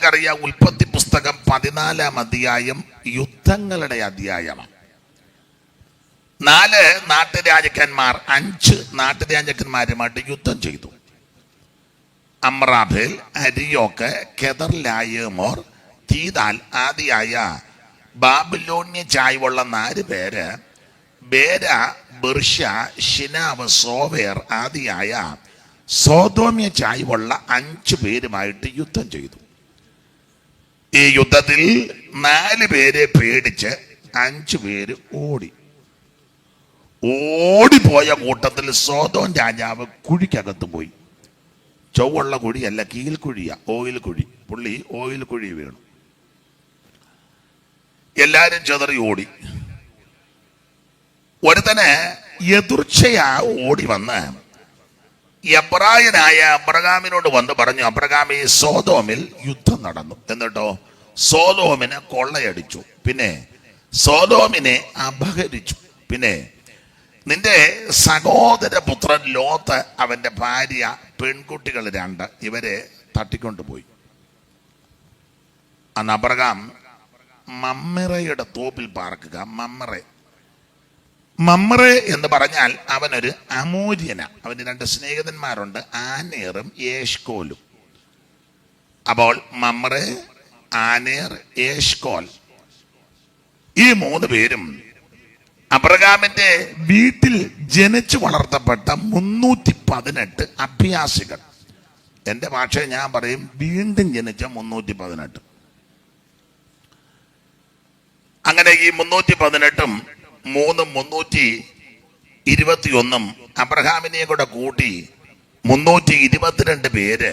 നിങ്ങൾക്കറിയാം, ഉൽപ്പത്തി പുസ്തകം 14-ാം അധ്യായം യുദ്ധങ്ങളുടെ അധ്യായമാണ്. 4 നാട്ടുരാജാക്കന്മാർ 5 നാട്ടുരാജാക്കന്മാരുമായിട്ട് യുദ്ധം ചെയ്തു. അമ്രാഭേൽ, അരിയോക്ക്, കെദർലായമോർ, തീദാൽ ആദിയായ ബാബിലോണ്യ ചായ്വുള്ള 4 പേര്, ബേര, ബിർഷ, ഷിനാവ്, സോവേർ ആദിയായ സോദോമ്യ ചായ്വുള്ള 5 പേരുമായിട്ട് യുദ്ധം ചെയ്തു. ഈ യുദ്ധത്തിൽ 4 പേരെ പേടിച്ച് 5 പേര് ഓടിപ്പോയ കൂട്ടത്തിൽ സോദോം രാജാവ് കുഴിക്കകത്ത് പോയി. ചൊവ്വുള്ള കുഴിയല്ല, കീൽക്കുഴിയാ, ഓയിൽ കുഴി. പുള്ളി ഓയിൽ കുഴി വീണു. എല്ലാരും ചെതറി ഓടി. ഒരുത്തന് എതിർച്ചയാ ഓടി വന്ന് എബ്രായനായ അബ്രഹാമിനോട് വന്ന് പറഞ്ഞു, അബ്രഹാമേ, സോദോമിൽ യുദ്ധം നടന്നു, എന്നിട്ടോ സോദോമിനെ കൊള്ളയടിച്ചു, പിന്നെ സോദോമിനെ അപഹരിച്ചു, പിന്നെ നിന്റെ സഹോദരപുത്രൻ ലോത്ത്, അവന്റെ ഭാര്യ, പെൺകുട്ടികൾ 2 ഇവരെ തട്ടിക്കൊണ്ടുപോയി. അന്ന് അബ്രഹാം മമ്മിറയുടെ തോപ്പിൽ പാർക്കുക. മമ്രെ എന്ന് പറഞ്ഞാൽ അവനൊരു അമോര്യന. അവന് 2 സ്നേഹിതന്മാരുണ്ട്, ആനേറും ഏഷ്കോലും. അപ്പോൾ മമ്രെ, ആനേർ, ഏഷ്കോൽ, ഈ 3 പേരും അബ്രഹാമിന്റെ വീട്ടിൽ ജനിച്ചു വളർത്തപ്പെട്ട 318 അഭ്യാസികൾ. എന്റെ ഭാഷ ഞാൻ പറയും, വീണ്ടും ജനിച്ച 318. അങ്ങനെ ഈ 318-ഉം 321 അബ്രഹാമിനെ കൂടെ കൂട്ടി 322 പേര്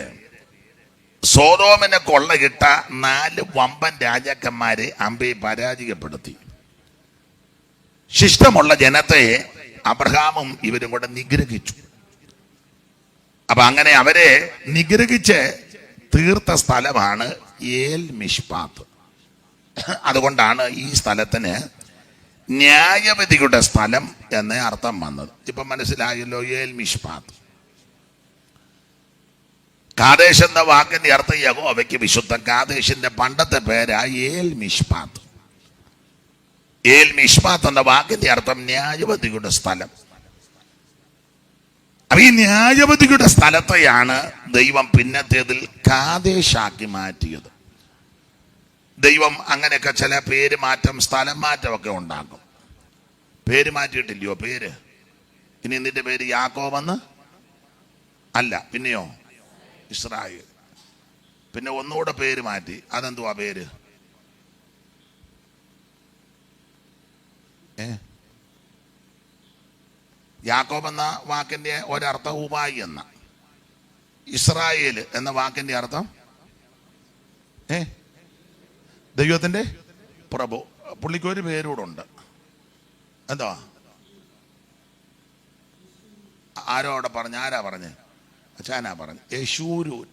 സോദോമിനെ കൊള്ളയിട്ട 4 വമ്പൻ രാജാക്കന്മാരെ അമ്പയെ പരാജയപ്പെടുത്തി. ശിഷ്ടമുള്ള ജനത്തെ അബ്രഹാമും ഇവരും കൂടെ നിഗ്രഹിച്ചു. അപ്പൊ അങ്ങനെ അവരെ നിഗ്രഹിച്ച് തീർത്ത സ്ഥലമാണ് ഏൽ മിഷ്പാത്ത്. അതുകൊണ്ടാണ് ഈ സ്ഥലത്തിന് ന്യായവിധിയുടെ സ്ഥലം എന്ന അർത്ഥം വന്നത്. ഇപ്പൊ മനസ്സിലായല്ലോ, ഏൽ മിഷ്പാത്ത്. കാദേശ് എന്ന വാക്കിന്റെ അർത്ഥം യഹോവയ്ക്ക് വിശുദ്ധ. കാദേശിന്റെ പണ്ടത്തെ പേരാ ഏൽ മിഷ്പാത്ത്. ഏൽ മിഷ്പാത്ത് എന്ന വാക്കിന്റെ അർത്ഥം ന്യായവിധിയുടെ സ്ഥലം. അപ്പൊ ഈ ന്യായവിധിയുടെ സ്ഥലത്തെയാണ് ദൈവം പിന്നത്തേതിൽ കാദേശാക്കി മാറ്റിയത്. ദൈവം അങ്ങനെയൊക്കെ ചില പേര് മാറ്റം, സ്ഥലം മാറ്റമൊക്കെ ഉണ്ടാക്കും. പേര് മാറ്റിയിട്ടില്ലയോ പേര്? ഇനി നിന്റെ പേര് യാക്കോബെന്ന് അല്ല, പിന്നെയോ ഇസ്രായേൽ. പിന്നെ ഒന്നുകൂടെ പേര് മാറ്റി. അതെന്തുവാ പേര്? യാക്കോബ് എന്ന വാക്കിന്റെ ഒരർത്ഥം ഉപായി എന്ന. ഇസ്രായേൽ എന്ന വാക്കിന്റെ അർത്ഥം ദൈവത്തിന്റെ പ്രഭു. പുള്ളിക്ക് ഒരു പേരൂടുണ്ട്. എന്താ? ആരോ അവിടെ പറഞ്ഞു. ആരാ പറഞ്ഞ്? അച്ഛനാ പറഞ്ഞു. യെശൂരൂൻ.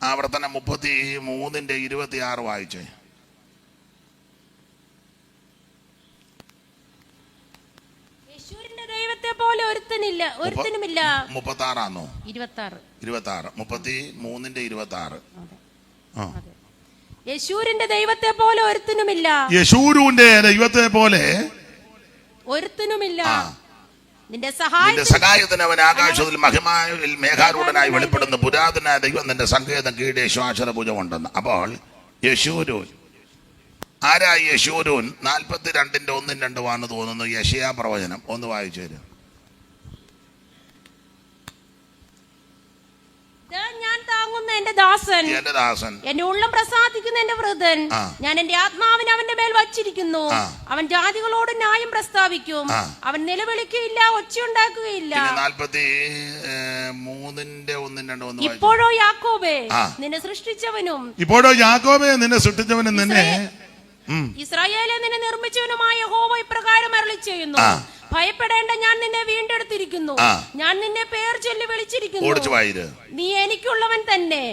ആവർത്തനം 33:26 വായിച്ചേ. പോലെ ഒരുത്തനില്ല, ഒരുത്തനുമില്ല. 36 26 33:26. യെശൂരിന്റെ ദൈവത്തെ പോലെ ഒരുത്തനുമില്ല. യെശൂരൂന്റെ ദൈവത്തെ പോലെ ഒരുത്തനുമില്ല. നിന്റെ സഹായത്തിന് അവൻ ആകാശത്തിൽ മഹിമായിൽ മേഘാരൂഢനായി വെളിപ്പെടുന്ന പുരാതന ദൈവം നിന്റെ സങ്കേതം കീഴെ ശ്വാസന ഭുജമുണ്ടെന്ന്. അപ്പോൾ യെശൂരൂൻ ആരാ? യെശൂരൂൻ 42:1-2 തോന്നുന്നു. യെശയ്യാ പ്രവചനം ഒന്ന് വായിച്ചു തരും. ഞാൻ താങ്ങുന്ന എന്റെ ദാസൻ, എന്റെ ഉള്ളം പ്രസാദിക്കുന്ന എന്റെ വൃതൻ. ഞാൻ എന്റെ ആത്മാവിനെ അവന്റെ മേൽ വച്ചിരിക്കുന്നു. അവൻ ജാതികളോട് ന്യായം പ്രസ്താവിക്കും. അവൻ നിലവിളിക്കുകയില്ല, ഒച്ചയുണ്ടാക്കുകയില്ല. 43:1-2 ഇപ്പോഴോ യാക്കോബേ, നിന്നെ സൃഷ്ടിച്ചവനും നിന്നെ ഇസ്രായേലെ നിന്നെ നിർമ്മിച്ചവനുമായ യഹോവ ഇപ്രകാരം അരുളിച്ചെയ്യുന്നു, ഭയപ്പെടേണ്ട, ഞാൻ നിന്നെ വീണ്ടെടുത്തിരിക്കുന്നു. ഞാൻ നിന്നെ പേർ ചൊല്ലി വിളിച്ചിരിക്കുന്നു. നീ എനിക്കുള്ളവൻ തന്നെ.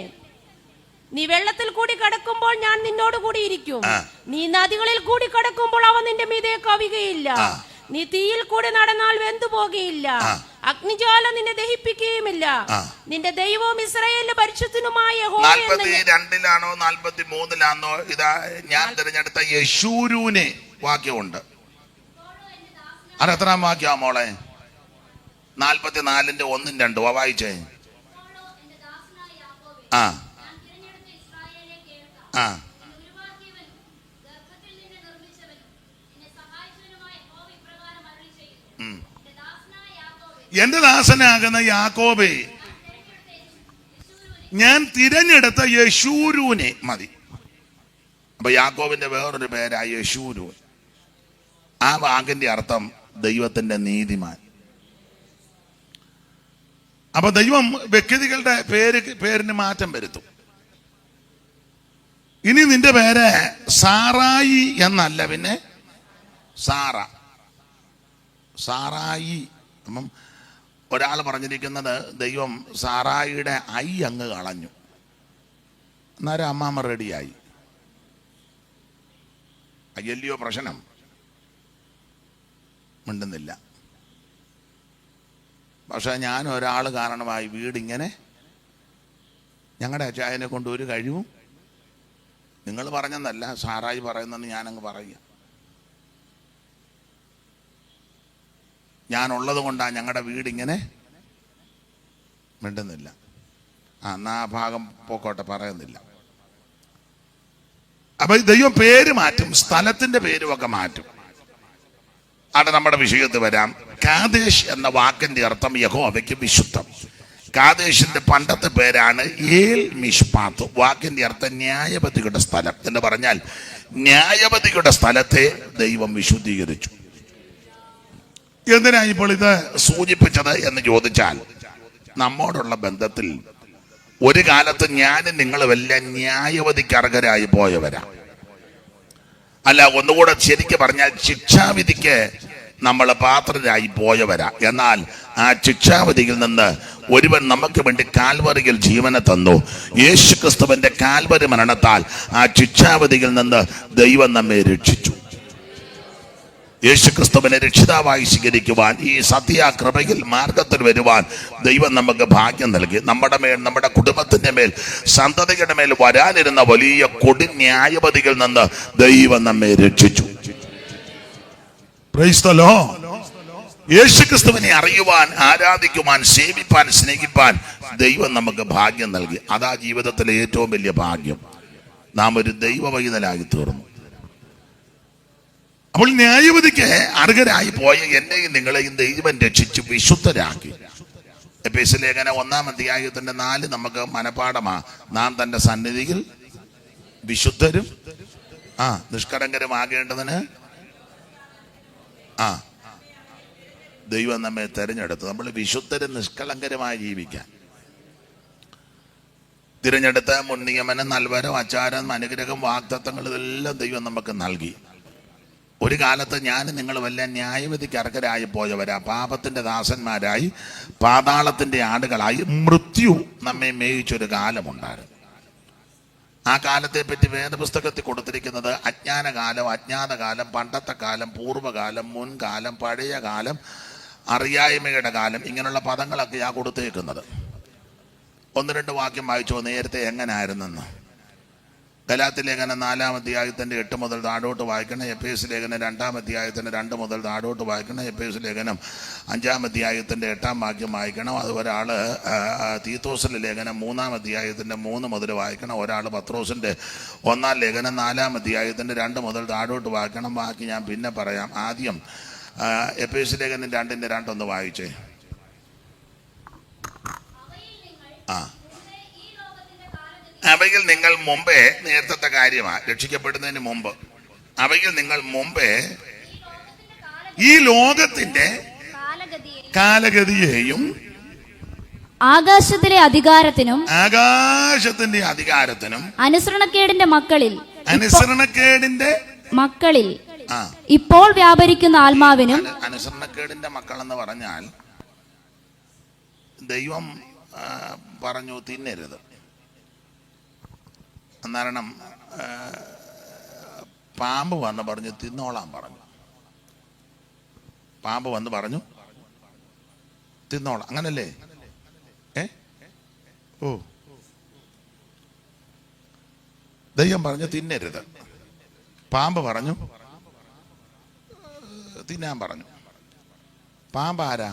നീ വെള്ളത്തിൽ കൂടി കടക്കുമ്പോൾ ഞാൻ നിന്നോട് കൂടി ഇരിക്കും. നീ നദികളിൽ കൂടി കടക്കുമ്പോൾ അവ നിന്റെ മീതെ കവികയില്ല. നീ തീയിൽ കൂടി നടന്നാൽ വെന്തു പോകുകയില്ല, അഗ്നിജ്വാല നിന്നെ ദഹിപ്പിക്കുകയുമില്ല. നിന്റെ ദൈവവും ഇസ്രായേലിന്റെ പരിശുദ്ധനുമായ യഹോവ. 42-ലാണോ 43-ലാണോ ഇതാ ഞാൻ തിരഞ്ഞെടുത്ത യെശൂരൂനെ വാക്യമുണ്ട്. അത് എത്രാം വാക്യാ മോളെ? 44-ന്റെ 1-2 വായിച്ചേ. ആ ആ എന്റെ ദാസനാകുന്ന യാക്കോബേ, ഞാൻ തിരഞ്ഞെടുത്ത യെശൂരൂനെ മതി. അപ്പൊ യാക്കോബിന്റെ വേറൊരു പേരാ യെശൂരൂൻ. ആ വാക്കിന്റെ അർത്ഥം ദൈവത്തിന്റെ നീതിമാൻ. അപ്പൊ ദൈവം വ്യക്തികളുടെ പേരിന് മാറ്റം വരുത്തും. ഇനി നിന്റെ പേര് സാറായി എന്നല്ല, പിന്നെ സാറായി. അപ്പം ഒരാൾ പറഞ്ഞിരിക്കുന്നത് ദൈവം സാറായിയുടെ ഐ അങ്ങ് കളഞ്ഞു, അന്നേരം അമ്മാമ്മ റെഡിയായി. അയ്യല്ലയോ പ്രശ്നം, മിണ്ടുന്നില്ല. പക്ഷെ ഞാൻ ഒരാൾ കാരണമായി വീടിങ്ങനെ, ഞങ്ങളുടെ അച്ചായനെ കൊണ്ട് ഒരു കഴിവും, നിങ്ങൾ പറഞ്ഞെന്നല്ല, സാറായി പറയുന്നെന്ന് ഞാനങ്ങ് പറയുക. ഞാനുള്ളത് കൊണ്ടാണ് ഞങ്ങളുടെ വീടിങ്ങനെ മിണ്ടുന്നില്ല. എന്നാ ആ ഭാഗം പോക്കോട്ടെ, പറയുന്നില്ല. അപ്പൊ ദൈവം പേര് മാറ്റും, സ്ഥലത്തിന്റെ പേരുമൊക്കെ മാറ്റും. അവിടെ നമ്മുടെ വിഷയത്തിൽ വരാം. കാദേശ് എന്ന വാക്കിന്റെ അർത്ഥം യഹോവയ്ക്ക് വിശുദ്ധം. കാദേശിന്റെ പണ്ടത്തെ പേരാണ് ഏൽ മിഷ്പാത്ത്. വാക്കിന്റെ അർത്ഥം ന്യായപതിയുടെ സ്ഥലം എന്ന് പറഞ്ഞാൽ ന്യായപതിയുടെ സ്ഥലത്തെ ദൈവം വിശുദ്ധീകരിച്ചു. എന്തിനാ ഇപ്പോൾ ഇത് സൂചിപ്പിച്ചത് എന്ന് ചോദിച്ചാൽ, നമ്മോടുള്ള ബന്ധത്തിൽ ഒരു കാലത്ത് ഞാനും നിങ്ങളുമെല്ലാം ന്യായവതിക്ക് അർഹരായി പോയവരാ. അല്ല, ഒന്നുകൂടെ ശരിക്ക് പറഞ്ഞാൽ ശിക്ഷാവിധിക്ക് നമ്മൾ പാത്രരായി പോയവരാ. എന്നാൽ ആ ശിക്ഷാവിധിയിൽ നിന്ന് ഒരുവൻ നമുക്ക് വേണ്ടി കാൽവറിയിൽ ജീവനെ തന്നു. യേശുക്രിസ്തുവിന്റെ കാൽവരി മരണത്താൽ ആ ശിക്ഷാവിധിയിൽ നിന്ന് ദൈവം നമ്മെ രക്ഷിച്ചു. യേശുക്രിസ്തുവിനെ രക്ഷിതാവായി സ്വീകരിക്കുവാൻ, ഈ സത്യാകൃപയിൽ മാർഗത്തിൽ വരുവാൻ ദൈവം നമുക്ക് ഭാഗ്യം നൽകി. നമ്മുടെ മേൽ, നമ്മുടെ കുടുംബത്തിന്റെ മേൽ, സന്തതിയുടെ മേൽ വരാനിരുന്ന വലിയ കൊടി ന്യായപതികളിൽ നിന്ന് ദൈവം നമ്മെ രക്ഷിച്ചു. Praise the Lord. യേശുക്രിസ്തുവിനെ അറിയുവാൻ, ആരാധിക്കുവാൻ, സേവിപ്പാൻ, സ്നേഹിപ്പാൻ ദൈവം നമുക്ക് ഭാഗ്യം നൽകി. അതാ ജീവിതത്തിലെ ഏറ്റവും വലിയ ഭാഗ്യം. നാം ഒരു ദൈവ വൈതലായി തീർന്നു. അപ്പോൾ ന്യായവിധിക്ക് അർഹരായി പോയ എന്നെയും നിങ്ങളെയും ദൈവം രക്ഷിച്ച് വിശുദ്ധരാക്കി. എഫേസ്യ ലേഖനം 1-4 നമുക്ക് മനപാഠമാ. നാം തന്റെ സന്നിധിയിൽ വിശുദ്ധരും നിഷ്കളങ്കരുമാകേണ്ടതിന് ദൈവം നമ്മെ തെരഞ്ഞെടുത്തു. നമ്മൾ വിശുദ്ധരും നിഷ്കളങ്കരുമായി ജീവിക്കാൻ തിരഞ്ഞെടുത്ത മുൻനിയമനം, നൽവരം, ആചാരം, അനുഗ്രഹം, വാഗ്ദത്തങ്ങൾ ഇതെല്ലാം ദൈവം നമുക്ക് നൽകി. ഒരു കാലത്ത് ഞാൻ നിങ്ങളുമെല്ലാം ന്യായവിധിക്ക് അർഹരായി പോയവരാ. പാപത്തിന്റെ ദാസന്മാരായി, പാതാളത്തിന്റെ ആടുകളായി മൃത്യു നമ്മെ മേയിച്ചൊരു കാലമുണ്ടായിരുന്നു. ആ കാലത്തെ പറ്റി വേദപുസ്തകത്തിൽ കൊടുത്തിരിക്കുന്നത് അജ്ഞാനകാലം, അജ്ഞാതകാലം, പണ്ടത്തെ കാലം, പൂർവ്വകാലം, മുൻകാലം, പഴയ കാലം, അറിയായ്മയുടെ കാലം, ഇങ്ങനെയുള്ള പദങ്ങളൊക്കെയാണ് കൊടുത്തേക്കുന്നത്. 1-2 വാക്യം വായിച്ചോ, നേരത്തെ എങ്ങനായിരുന്നെന്ന്. ഗലാത്യ ലേഖനം 4-ാം അധ്യായത്തിന്റെ 8 മുതൽ താഴോട്ട് വായിക്കണം. എഫേസ്യ ലേഖനം 2-ാം അധ്യായത്തിന്റെ 2 മുതൽ താഴോട്ട് വായിക്കണം. എഫേസ്യ ലേഖനം 5-ാം അധ്യായത്തിന്റെ 8-ാം വാക്യം വായിക്കണം. അത് ഒരാള് തീത്തോസിന്റെ ലേഖനം 3-ാം അധ്യായത്തിന്റെ 3 മുതൽ വായിക്കണം. ഒരാൾ പത്രോസിന്റെ 1-ാം ലേഖനം 4-ാം അധ്യായത്തിന്റെ 2 മുതൽ താഴോട്ട് വായിക്കണം. ബാക്കി ഞാൻ പിന്നെ പറയാം. ആദ്യം എഫേസ്യ ലേഖനം 2-ന്റെ 2 ഒന്ന് വായിച്ചേ. അവയിൽ നിങ്ങൾ മുമ്പേ, നേരത്തെ കാര്യമാണ്, രക്ഷിക്കപ്പെടുന്നതിന് മുമ്പ്, അവയിൽ നിങ്ങൾ മുമ്പേ ഈ ലോകത്തിന്റെ കാലഗതിയെയും ആകാശത്തിന്റെ അധികാരത്തിനും അനുസരണക്കേടിന്റെ മക്കളിൽ ഇപ്പോൾ വ്യാപരിക്കുന്ന ആത്മാവിനും. അനുസരണക്കേടിന്റെ മക്കൾ എന്ന് പറഞ്ഞാൽ ദൈവം പറഞ്ഞു തിന്നരുത്. കാരണം പാമ്പ് വന്ന് പറഞ്ഞു തിന്നോളാൻ പറഞ്ഞു. പാമ്പ് വന്ന് പറഞ്ഞു തിന്നോളാം, അങ്ങനല്ലേ? ഓ, ദൈവം പറഞ്ഞു തിന്നരുത്, പാമ്പ് പറഞ്ഞു തിന്നാൻ പറഞ്ഞു. പാമ്പ് ആരാ?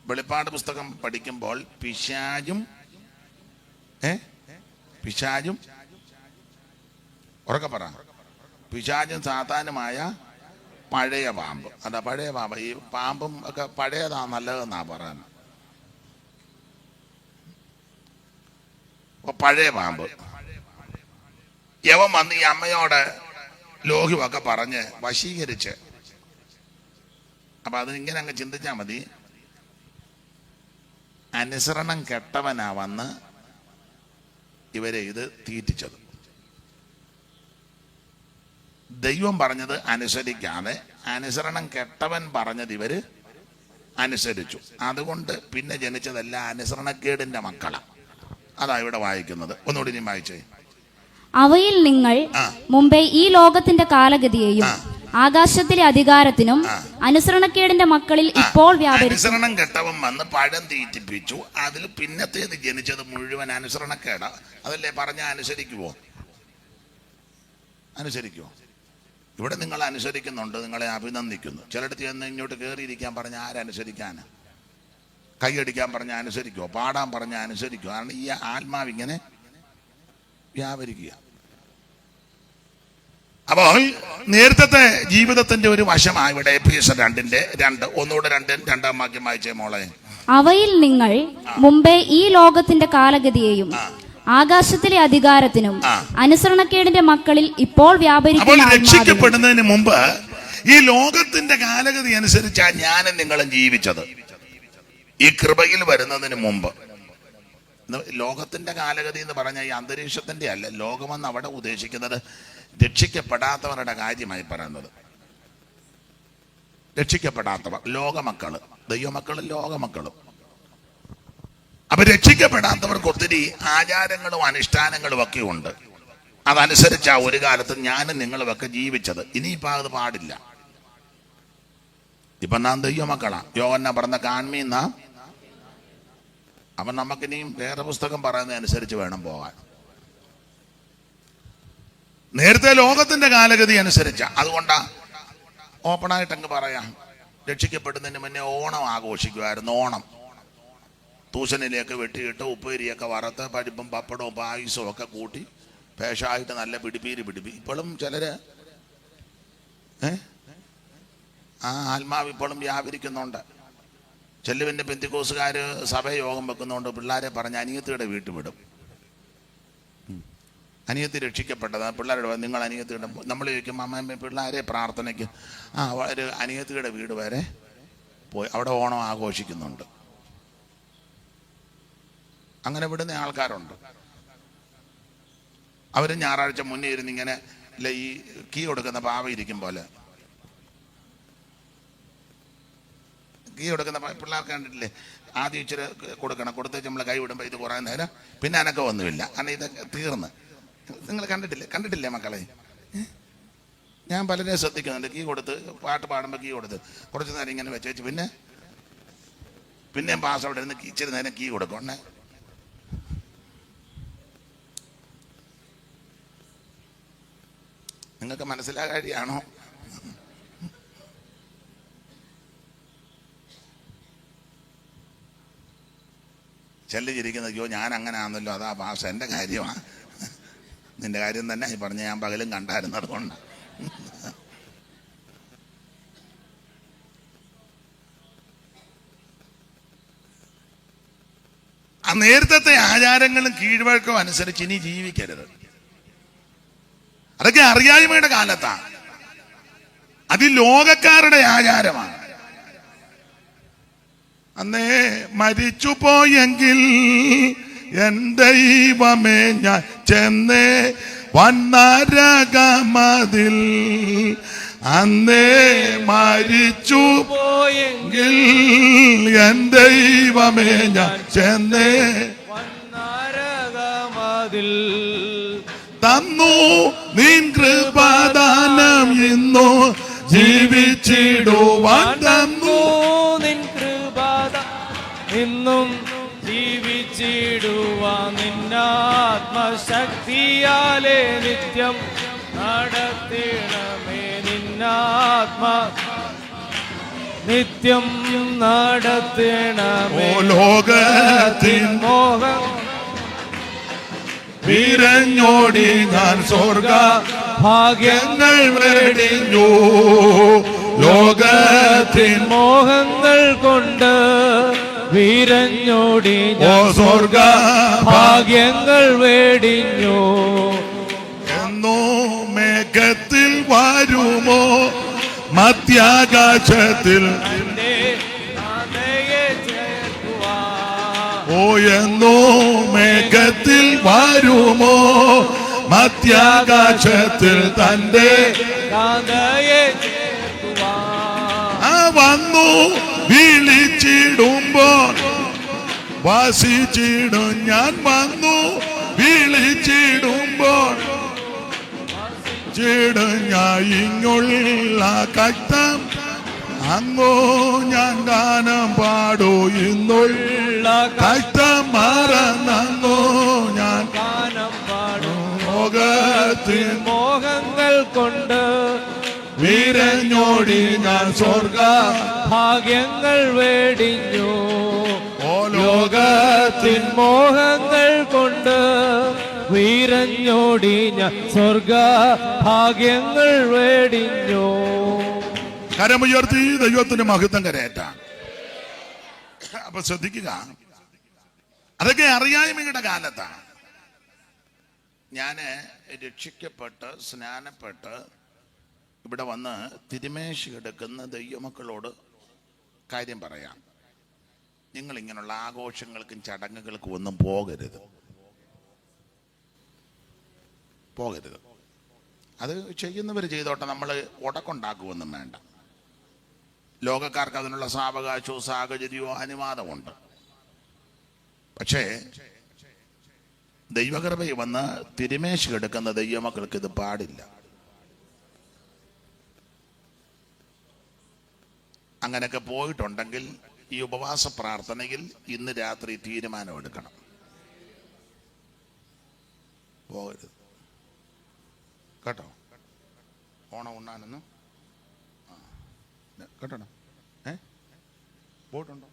വെളിപ്പാട് പുസ്തകം പഠിക്കുമ്പോൾ പിശാചും ഉറക്കെ പറ, പിശാചും സാത്താനുമായ പഴയ പാമ്പ്. അതാ പഴയ പാമ്പ്. ഈ പാമ്പും ഒക്കെ പഴയതാ നല്ലതെന്നാ പറയുന്നത്. പഴയ പാമ്പ് യവൻ വന്ന് ഈ അമ്മയോട് ലോഹ്യമൊക്കെ പറഞ്ഞ് വശീകരിച്ച്. അപ്പൊ അതിങ്ങനെ അങ്ങ് ചിന്തിച്ചാൽ മതി. അനുസരണം കെട്ടവനാ വന്ന് ഇവരെ ഇത് തീറ്റിച്ചത്. ദൈവം പറഞ്ഞത് അനുസരിക്കാതെ അനുസരണം കെട്ടവൻ പറഞ്ഞത് ഇവര് അനുസരിച്ചു. അതുകൊണ്ട് പിന്നെ ജനിച്ചതെല്ലാം അനുസരണക്കേടിന്റെ മക്കളാ. അതാ ഇവിടെ വായിക്കുന്നത്. ഒന്നുകൂടി നീ വായിച്ചേ. അവയിൽ നിങ്ങൾ മുമ്പേ ഈ ലോകത്തിന്റെ കാലഗതിയെയും ആകാശത്തിലെ അധികാരത്തിനും അനുസരണക്കേടിന്റെ മക്കളിൽ ഇപ്പോൾ അനുസരണം കെട്ടവൻ വന്ന് പഴം തീറ്റിപ്പിച്ചു. അതിൽ പിന്നത്തേത് ജനിച്ചത് മുഴുവൻ അനുസരണക്കേട. അതല്ലേ പറഞ്ഞ അനുസരിക്കുവോ? ഇവിടെ നിങ്ങൾ അനുസരിക്കുന്നുണ്ട്, നിങ്ങളെ അഭിനന്ദിക്കുന്നു. ചിലടത്ത് ചെന്ന് ഇങ്ങോട്ട് കയറിയിരിക്കാൻ പറഞ്ഞ ആരനുസരിക്കാന്? കൈയടിക്കാൻ പറഞ്ഞ അനുസരിക്കുമോ? പാടാൻ പറഞ്ഞ അനുസരിക്കുമോ? കാരണം ഈ ആത്മാവിങ്ങനെ വ്യാപരിക്കുക. അപ്പോൾ നേരത്തെ ജീവിതത്തിന്റെ ഒരു വശമാണ് ഇവിടെ എഫേസ്യർ 2:2. ഒന്നുകൂടെ 2-2 വാക്യം വായിച്ചേ മോളെ. അവയിൽ നിങ്ങൾ മുമ്പേ ഈ ലോകത്തിന്റെ കാലഗതിയെയും ആകാശത്തിലെ അധികാരത്തിനും അനുസരണക്കേടിന്റെ മക്കളിൽ ഇപ്പോൾ വ്യാപരിക്കുന്ന. രക്ഷിക്കപ്പെടുന്നതിന് മുമ്പ് ഈ ലോകത്തിന്റെ കാലഗതി അനുസരിച്ചാ ഞാനും നിങ്ങളും ജീവിച്ചത്. ഈ കൃപയിൽ വരുന്നതിന് മുമ്പ് ലോകത്തിന്റെ കാലഗതി എന്ന് പറഞ്ഞാൽ ഈ അന്തരീക്ഷത്തിന്റെ അല്ല. ലോകമെന്ന് അവിടെ ഉദ്ദേശിക്കുന്നത് രക്ഷിക്കപ്പെടാത്തവരുടെ കാര്യമായി പറയുന്നത്. രക്ഷിക്കപ്പെടാത്തവർ ലോകമക്കള്, ദൈവമക്കളും ലോകമക്കളും. അപ്പൊ രക്ഷിക്കപ്പെടാത്തവർക്ക് ഒത്തിരി ആചാരങ്ങളും അനുഷ്ഠാനങ്ങളും ഒക്കെ ഉണ്ട്. അതനുസരിച്ചാ ഒരു കാലത്ത് ഞാനും നിങ്ങളുമൊക്കെ ജീവിച്ചത്. ഇനിയിപ്പോ അത് പാടില്ല. ഇപ്പൊ നാം ദൈവമക്കളാ. യോഹന്നാൻ പറഞ്ഞ കാൺമീന്നാ. അപ്പൊ നമുക്കിനിയും വേറെ പുസ്തകം പറയുന്നതനുസരിച്ച് വേണം പോകാൻ. നേരത്തെ ലോകത്തിന്റെ കാലഗതി അനുസരിച്ച. അതുകൊണ്ടാ ഓപ്പണായിട്ട് അങ്ങ് പറയാം, രക്ഷിക്കപ്പെടുന്നതിന് മുന്നേ ഓണം ആഘോഷിക്കുമായിരുന്നു. ഓണം തൂശനിലേക്ക് വെട്ടിയിട്ട് ഉപ്പേരിയൊക്കെ വറുത്ത് പരിപ്പും പപ്പടവും പായസവും ഒക്കെ കൂട്ടി പേശായിട്ട് നല്ല പിടിപ്പീരി. ഇപ്പോഴും ചിലര് ആ ആത്മാവ് ഇപ്പോഴും വ്യാപരിക്കുന്നുണ്ട്. ചെല്ലുവിൻ്റെ പെന്തിക്കോസുകാര് സഭയോഗം വെക്കുന്നുണ്ട്. പിള്ളേരെ പറഞ്ഞ് അനിയത്തിയുടെ വീട്ടിൽ വിടും. അനിയത്തി രക്ഷിക്കപ്പെട്ടത് പിള്ളേരുടെ നിങ്ങൾ അനിയത്തിയുടെ നമ്മൾ ചോദിക്കും അമ്മ പിള്ളേരെ പ്രാർത്ഥനയ്ക്ക് ഒരു അനിയത്തിയുടെ വീട് വരെ പോയി അവിടെ ഓണം ആഘോഷിക്കുന്നുണ്ട്. അങ്ങനെ വിടുന്ന ആൾക്കാരുണ്ട്. അവർ ഞായറാഴ്ച മുന്നേ ഇരുന്ന് ഇങ്ങനെ ഈ കീ കൊടുക്കുന്ന പാവ ഇരിക്കും പോലെ കീ കൊടുക്കുന്ന പിള്ളേർക്ക് കണ്ടിട്ടില്ലേ? ആദ്യം ഇച്ചിരി കൊടുക്കണം, കൊടുത്തേച്ച് നമ്മൾ കൈ വിടുമ്പോൾ ഇത് കുറേ നേരം പിന്നെ അനക്കം ഒന്നുമില്ല. കാരണം ഇത് തീർന്ന്. നിങ്ങൾ കണ്ടിട്ടില്ലേ മക്കളെ? ഞാൻ പലരെ ശ്രദ്ധിക്കുന്നുണ്ട്. കീ കൊടുത്ത് പാട്ട് പാടുമ്പോൾ കീ കൊടുത്ത് കുറച്ച് നേരം ഇങ്ങനെ വെച്ചേച്ച് പിന്നെയും പാസ് അവിടെ ഇരുന്ന് ഇച്ചിരി നേരം കീ കൊടുക്കും. നിങ്ങൾക്ക് മനസ്സിലാകാഴിയാണോ? ചെല്ലിച്ചിരിക്കുന്നത് അയ്യോ ഞാൻ അങ്ങനെ ആണല്ലോ, അതാ പാസ് എൻ്റെ കാര്യമാണ്. നിന്റെ കാര്യം തന്നെ ഈ പറഞ്ഞ ഞാൻ പകലും കണ്ടായിരുന്നു. അതുകൊണ്ട് ആ നേരത്തെ ആചാരങ്ങളും കീഴ്വഴക്കവും അനുസരിച്ച് ഇനി ജീവിക്കരുത്. അതൊക്കെ അറിയായ്മയുടെ കാലത്താണ്. അത് ലോകക്കാരുടെ ആചാരമാണ്. അന്നേ മരിച്ചു പോയെങ്കിൽ എൻ ദൈവമേ ഞാൻ ചെന്നേ വന്നരകമതിൽ. അന്നേ മരിച്ചു പോയെങ്കിൽ എൻ ദൈവമേ ഞാൻ ചെന്നേ വന്നരകമതിൽ. തന്നു നിൻ കൃപാദാനം ജീവിച്ചിടുവാൻ തന്നു നിൻ കൃപ ഇന്നും ജീവിച്ചിടുവാൻ നിന്നാത്മശക്തിയാലേ നിത്യം നടത്തിടമേ നിത്യം നടത്തിടമേ ലോകത്തിൻ മോഹം വിരഞ്ഞോടി ഞാൻ സ്വർഗ ഭാഗ്യങ്ങൾ വെടിഞ്ഞു ലോകത്തിൻ മോഹങ്ങൾ കൊണ്ട് വിരഞ്ഞോടി ഞാൻ സ്വർഗ ഭാഗ്യങ്ങൾ വേടിഞ്ഞു എന്നോ മേഘത്തിൽ വരുമോ മധ്യാകാശത്തിൽ ഓ എന്നോ മേഘത്തിൽ വരുമോ മധ്യാകാശത്തിൽ തന്റെ വന്നു വിളിച്ചിടുമ്പോൾ വാസിച്ചിടും ഞാൻ വന്നു വിളിച്ചിടുമ്പോൾ ഇങ്ങുള്ള കഷ്ടം അങ്ങോ ഞാൻ ഗാനം പാടൂ ഇന്നുള്ള കഷ്ടം മറന്നോ ഞാൻ ഗാനം പാടും ലോകത്തിൽ മോഹങ്ങൾ കൊണ്ട് വിരഞ്ഞോടി ഞാൻ സ്വർഗ ഭാഗ്യങ്ങൾ വേടിഞ്ഞു ഓ ലോകത്തിൻ മോഹങ്ങൾ കൊണ്ട് വിരഞ്ഞോടി ഞാൻ സ്വർഗ ഭാഗ്യങ്ങൾ വേടിഞ്ഞു. കരമുയർത്തി ദൈവത്തിന് മഹത്വം കരയേറ്റാം. അപ്പൊ ശ്രദ്ധിക്കുക, അതൊക്കെ അറിയായ്മയുടെ കാലത്താണ്. ഞാന് രക്ഷിക്കപ്പെട്ട് സ്നാനപ്പെട്ട് ഇവിടെ വന്ന് തിരുമേശ എടുക്കുന്ന ദൈവമക്കളോട് കാര്യം പറയാം. നിങ്ങൾ ഇങ്ങനെയുള്ള ആഘോഷങ്ങൾക്കും ചടങ്ങുകൾക്കും ഒന്നും പോകരുത്. അത് ചെയ്യുന്നവർ ചെയ്തോട്ടെ, നമ്മൾ ഉടക്കുണ്ടാക്കുമൊന്നും വേണ്ട. ലോകക്കാർക്ക് അതിനുള്ള സാവകാശവും സാഹചര്യവും അനുവാദമുണ്ട്. പക്ഷേ ദൈവകൃപയിൽ വന്ന് തിരുമേശ എടുക്കുന്ന ദൈവമക്കൾക്ക് ഇത് പാടില്ല. അങ്ങനെയൊക്കെ പോയിട്ടുണ്ടെങ്കിൽ ഈ ഉപവാസ പ്രാർത്ഥനയിൽ ഇന്ന് രാത്രി തീരുമാനമെടുക്കണം. പോകരുത് കേട്ടോ. ഓണം ഉണ്ണാനൊന്നും കേട്ടോ. പോയിട്ടുണ്ടോ?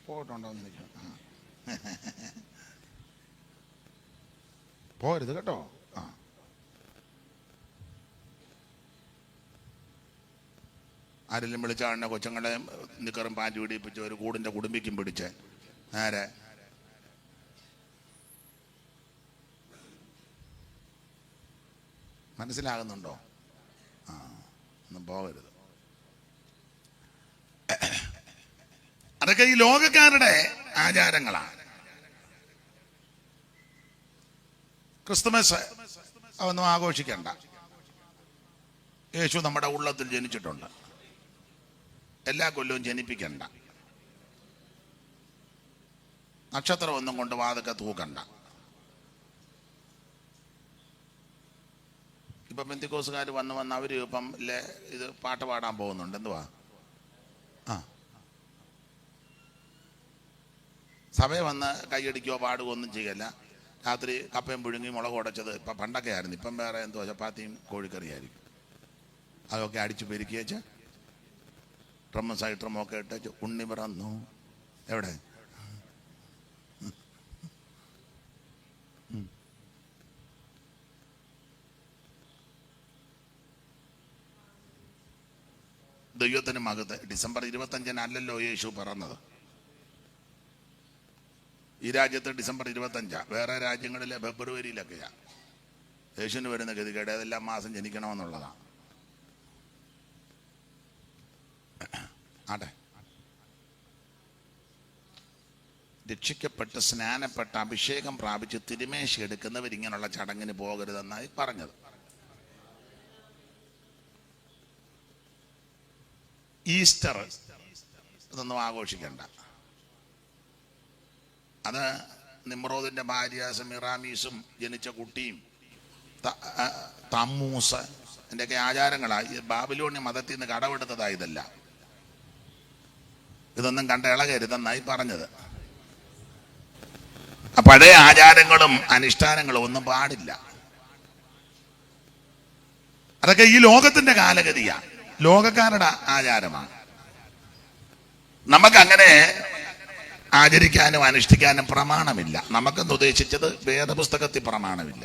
പോയിട്ടുണ്ടോ? പോകരുത് കേട്ടോ. ആരെങ്കിലും വിളിച്ചാണ് കൊച്ചുങ്ങളെ നിക്കറും പാൻറ് പിടിപ്പിച്ച് ഒരു കൂടിൻ്റെ കുടുംബിക്കും പിടിച്ച് നേരെ മനസ്സിലാകുന്നുണ്ടോ? ഒന്നും പോകരുത്. അതൊക്കെ ഈ ലോകക്കാരുടെ ആചാരങ്ങളാണ്. ക്രിസ്തുമസ് അതൊന്നും ആഘോഷിക്കണ്ട. യേശു നമ്മുടെ ഉള്ളത്തിൽ ജനിച്ചിട്ടുണ്ട്. എല്ലാ കൊല്ലവും ജനിപ്പിക്കണ്ട. നക്ഷത്രം ഒന്നും കൊണ്ട് വാതൊക്കെ തൂക്കണ്ട. ഇപ്പം പെന്തിക്കോസുകാർ വന്ന് അവർ ഇപ്പം ഇത് പാട്ട് പാടാൻ പോകുന്നുണ്ട്. എന്തുവാ? സഭയെ വന്ന് കൈയടിക്കുകയോ പാടുകയോ ഒന്നും ചെയ്യല്ല. രാത്രി കപ്പയും പുഴുങ്ങി മുളക് ഉടച്ചത് ഇപ്പം പണ്ടൊക്കെ ആയിരുന്നു. ഇപ്പം വേറെ എന്തുവാ ചപ്പാത്തിയും കോഴിക്കറിയായിരിക്കും. അതൊക്കെ അടിച്ചു പെരുക്കി വെച്ച് ഡ്രമ്മും സൈഡ് ഡ്രമ്മൊക്കെ ഇട്ട് ഉണ്ണി പിറന്നു. എവിടെ? ദൈവത്തിന് മകത്ത് ഡിസംബർ 25 യേശു പറഞ്ഞത്. ഈ രാജ്യത്ത് ഡിസംബർ 25, വേറെ രാജ്യങ്ങളിലെ ഫെബ്രുവരിയിലൊക്കെയാ യേശുവിന് വരുന്ന ഗതികേട്. അതെല്ലാം മാസം ജനിക്കണമെന്നുള്ളതാണ്. ആട്ടെ, രക്ഷിക്കപ്പെട്ട് സ്നാനപ്പെട്ട് അഭിഷേകം പ്രാപിച്ച് തിരുമേശ എടുക്കുന്നവർ ഇങ്ങനെയുള്ള ചടങ്ങിന് പോകരുതെന്നായി പറഞ്ഞത്. ഈസ്റ്റർ ഇതൊന്നും ആഘോഷിക്കണ്ട. അത് നിമ്രോദിന്റെ ഭാര്യ സെമിറാമീസും ജനിച്ച കുട്ടിയും തമ്മൂസ് ഇതിൻ്റെയൊക്കെ ആചാരങ്ങളാണ്. ബാബിലോണ്യ മതത്തിൽ നിന്ന് കടമെടുത്തതായതല്ല. ഇതൊന്നും കണ്ട ഇളകരുതെന്നായി പറഞ്ഞത്. പഴയ ആചാരങ്ങളും അനുഷ്ഠാനങ്ങളും ഒന്നും പാടില്ല. അതൊക്കെ ഈ ലോകത്തിന്റെ കാലഗതിയാണ്, ലോകക്കാരുടെ ആചാരമാണ്. നമുക്കങ്ങനെ ആചരിക്കാനും അനുഷ്ഠിക്കാനും പ്രമാണമില്ല. നമുക്കെന്ന് ഉദ്ദേശിച്ചത് വേദപുസ്തകത്തിൽ പ്രമാണമില്ല.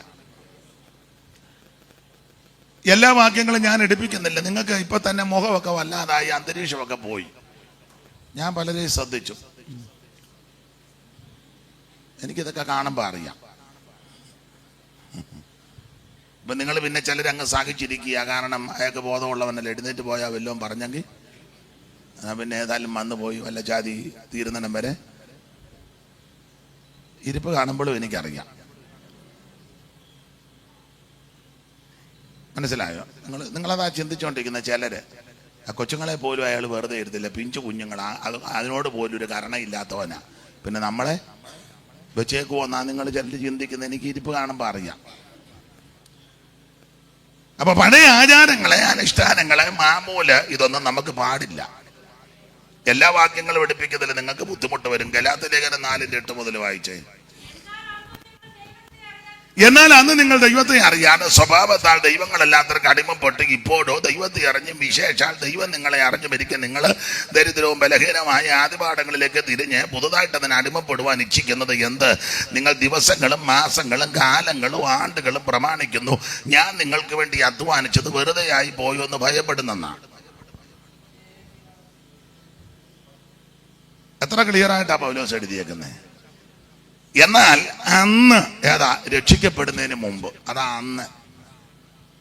എല്ലാ വാക്യങ്ങളും ഞാൻ എടുപ്പിക്കുന്നില്ല. നിങ്ങൾക്ക് ഇപ്പൊ തന്നെ മുഖമൊക്കെ വല്ലാതായി, അന്തരീക്ഷമൊക്കെ പോയി. ഞാൻ പലരെയും ശ്രദ്ധിച്ചു. എനിക്കിതൊക്കെ കാണുമ്പോൾ അറിയാം. ഇപ്പൊ നിങ്ങൾ പിന്നെ ചിലരങ്ങ് സഹിച്ചിരിക്കുക. കാരണം അയാൾക്ക് ബോധമുള്ളവനല്ല, എഴുന്നേറ്റ് പോയാൽ വല്ലതും പറഞ്ഞെങ്കിൽ പിന്നെ ഏതായാലും വന്നു പോയി വല്ല ജാതി തീരുന്നിടം വരെ ഇരിപ്പ് കാണുമ്പോഴും എനിക്കറിയാം. മനസ്സിലായോ? നിങ്ങളതാ ചിന്തിച്ചുകൊണ്ടിരിക്കുന്ന ചിലര് ആ കൊച്ചുങ്ങളെ പോലും അയാൾ വെറുതെ എടുത്തില്ല. പിഞ്ചു കുഞ്ഞുങ്ങൾ, അതിനോട് പോലും ഒരു കരുണയില്ലാത്തവനാ. പിന്നെ നമ്മളെ വെച്ചേക്കുവന്നാ നിങ്ങൾ ചിലർ ചിന്തിക്കുന്നത്. എനിക്ക് ഇരിപ്പ് കാണുമ്പോൾ അറിയാം. അപ്പൊ പഴയ ആചാരങ്ങളെ, അനുഷ്ഠാനങ്ങളെ, മാമൂല് ഇതൊന്നും നമുക്ക് പാടില്ല. എല്ലാ വാക്യങ്ങളും എടുപ്പിക്കുന്നതിൽ നിങ്ങൾക്ക് ബുദ്ധിമുട്ട് വരും. ഗലാത്യ ലേഖനം 4:8 മുതൽ വായിച്ചേ. എന്നാൽ അന്ന് നിങ്ങൾ ദൈവത്തെ അറിയാതെ സ്വഭാവത്താൽ ദൈവങ്ങളല്ലാത്തവർക്ക് അടിമപ്പെട്ട് ഇപ്പോഴോ ദൈവത്തെ അറിഞ്ഞും വിശേഷാൽ ദൈവം നിങ്ങളെ അറിഞ്ഞു മരിക്കാൻ നിങ്ങൾ ദരിദ്രവും ബലഹീനമായ ആദിപാഠങ്ങളിലേക്ക് തിരിഞ്ഞ് പുതുതായിട്ട് അതിന് അടിമപ്പെടുവാൻ ഇച്ഛിക്കുന്നത് എന്ത്? നിങ്ങൾ ദിവസങ്ങളും മാസങ്ങളും കാലങ്ങളും ആണ്ടുകളും പ്രമാണിക്കുന്നു. ഞാൻ നിങ്ങൾക്ക് വേണ്ടി അധ്വാനിച്ചത് വെറുതെയായി പോയോ എന്ന് ഭയപ്പെടുന്നെന്നാണ്. എത്ര ക്ലിയറായിട്ടാ പൗലോസ് എഴുതിയേക്കുന്നത്. എന്നാൽ അന്ന് ഏതാ? രക്ഷിക്കപ്പെടുന്നതിന് മുമ്പ്. അതാ അന്ന്.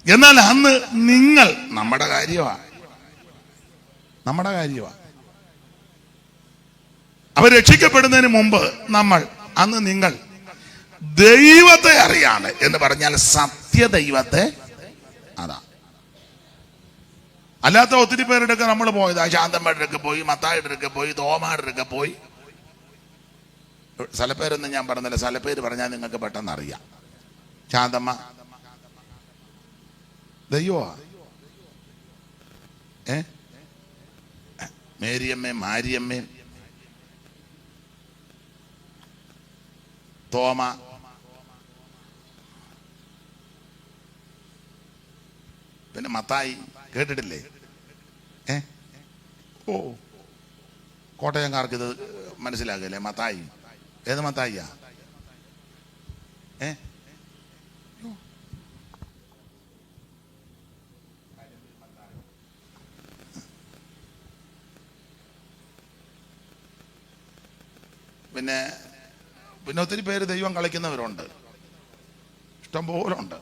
എന്നാൽ അന്ന് നിങ്ങൾ, നമ്മുടെ കാര്യമാണ്. അപ്പൊ രക്ഷിക്കപ്പെടുന്നതിന് മുമ്പ് നമ്മൾ, അന്ന് നിങ്ങൾ ദൈവത്തെ അറിയാണ് എന്ന് പറഞ്ഞാൽ സത്യദൈവത്തെ. അതാ. അല്ലാത്ത ഒത്തിരി പേരുടെ നമ്മൾ പോയതാ. ശാന്തമ്മയുടെ പോയി, മത്തായിയുടെ പോയി, തോമാരുടെ പോയി. സ്ഥലപ്പേരൊന്നും ഞാൻ പറഞ്ഞില്ല. സ്ഥലപ്പേര് പറഞ്ഞാൽ നിങ്ങൾക്ക് പെട്ടെന്ന് അറിയാം. ശാന്തമ്മ ദൈവമാ. മേരിയമ്മയും മാരിയമ്മയും തോമ, പിന്നെ മത്തായി. കേട്ടിട്ടില്ലേ? ഓ, കോട്ടയംകാർക്ക് ഇത് മനസ്സിലാകല്ലേ? മത്തായി. ഏത് മത്തായിയാ? പിന്നെ ഒത്തിരി പേര് ദൈവം കളിക്കുന്നവരുണ്ട്, ഇഷ്ടംപോലെ ഉണ്ട്.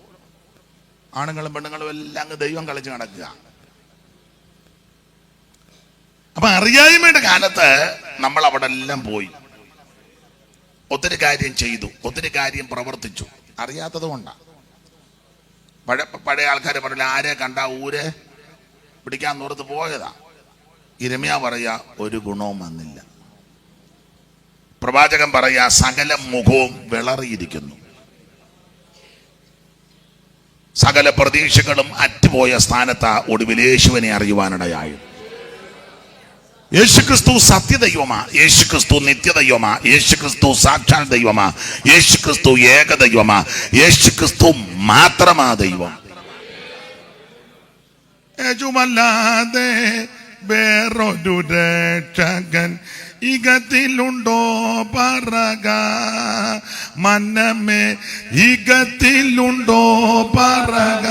ആണുങ്ങളും പെണ്ണുങ്ങളും എല്ലാം അങ്ങ് ദൈവം കളിച്ച് നടക്കുക. അപ്പൊ അറിയായ്മയുടെ കാലത്ത് നമ്മൾ അവിടെ എല്ലാം പോയി, ഒത്തിരി കാര്യം ചെയ്തു, ഒത്തിരി കാര്യം പ്രവർത്തിച്ചു. അറിയാത്തത് കൊണ്ടാണ്. പഴയ ആൾക്കാരെ പറഞ്ഞില്ല, ആരെ കണ്ട ഊരെ പിടിക്കാൻ നോർത്ത് പോയതാ. ഇരമ്യാ പറയാ ഒരു ഗുണവും വന്നില്ല. പ്രവാചകൻ പറയാ സകല മുഖവും വിളറിയിരിക്കുന്നു. സകല പ്രതീക്ഷകളും അറ്റുപോയ സ്ഥാനത്താ ഒടുവിൽ യേശുവിനെ അറിയുവാനിടയായി. യേശുക്രിസ്തു സത്യദൈവമാ, യേശുക്രിസ്തു നിത്യദൈവമാ, യേശുക്രിസ്തു സാക്ഷാൽ ദൈവമാ, യേശുക്രിസ്തു ഏകദൈവമാ, യേശുക്രിസ്തു മാത്രമാ ദൈവം. യേശുവല്ലാതെ വേറൊരു രക്ഷകൻ ഇകത്തിലുണ്ടോ പറക മനമേ, ഇകത്തിലുണ്ടോ പറക.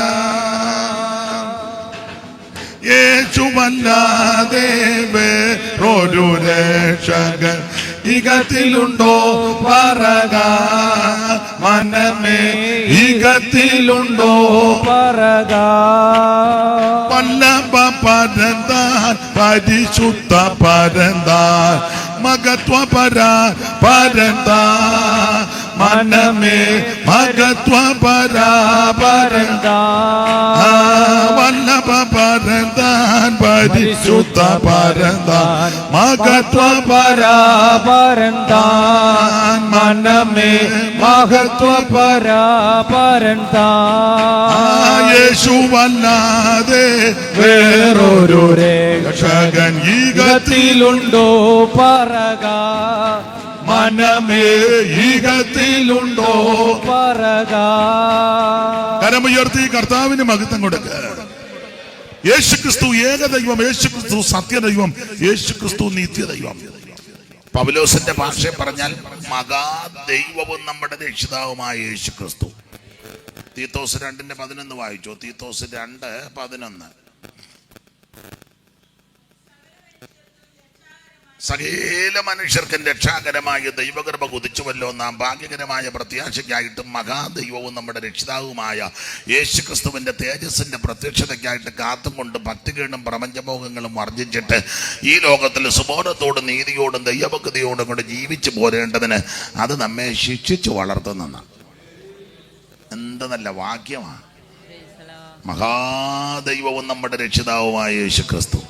യേശുവല്ലാതെ വേറൊരു രക്ഷകൻ ഇകത്തിലുണ്ടോ പറക മനമേ, ഇകത്തിലുണ്ടോ പറക. വല്ലഭ പരന്താൻ പരിശുദ്ധ പരന്താൻ മഹത്വപര പരന്താൻ മനമേ മഹത്വ പരാപരൻ വല്ലഭ പരന്താൻ പരിശുദ്ധ പരന്താൻ മഹത്വ പരാപരൻ മനമേ മഹത്വ പരാപരൻ യേശുവല്ലാതെ വേറൊരു രക്ഷകൻ ഈഗത്തിലുണ്ടോ പറക മനമേ ഈഗത്തിലുണ്ടോ പറക. കരമുയർത്തി കർത്താവിന് മഹത്വം കൊടുക്കുക. യേശുക്രിസ്തു ഏകദൈവം, യേശുക്രിസ്തു സത്യദൈവം, യേശുക്രിസ്തു നിത്യദൈവം. പൗലോസിന്റെ ഭാഷയെ പറഞ്ഞാൽ മഹാദൈവവും നമ്മുടെ രക്ഷിതാവുമായ യേശുക്രിസ്തു. തീത്തോസ് 2:11 വായിച്ചു. തീത്തോസ് 2:11. സകല മനുഷ്യർക്കും രക്ഷാകരമായ ദൈവകൃപ കുതിച്ചുവല്ലോ. നാം ഭാഗ്യകരമായ പ്രത്യാശയ്ക്കായിട്ടും മഹാദൈവവും നമ്മുടെ രക്ഷിതാവുമായ യേശുക്രിസ്തുവിന്റെ തേജസ്സിന്റെ പ്രത്യക്ഷതയ്ക്കായിട്ട് കാത്തും കൊണ്ട് ഭക്തികേടും പ്രപഞ്ചമോഹങ്ങളും വർജിച്ചിട്ട് ഈ ലോകത്തിൽ സുബോധത്തോടും നീതിയോടും ദൈവഭക്തിയോടും കൊണ്ട് ജീവിച്ചു പോരേണ്ടതിന് അത് നമ്മെ ശിക്ഷിച്ചു വളർത്തുന്ന എന്ത് നല്ല വാക്യമാണ്. മഹാദൈവവും നമ്മുടെ രക്ഷിതാവുമായ യേശുക്രിസ്തു.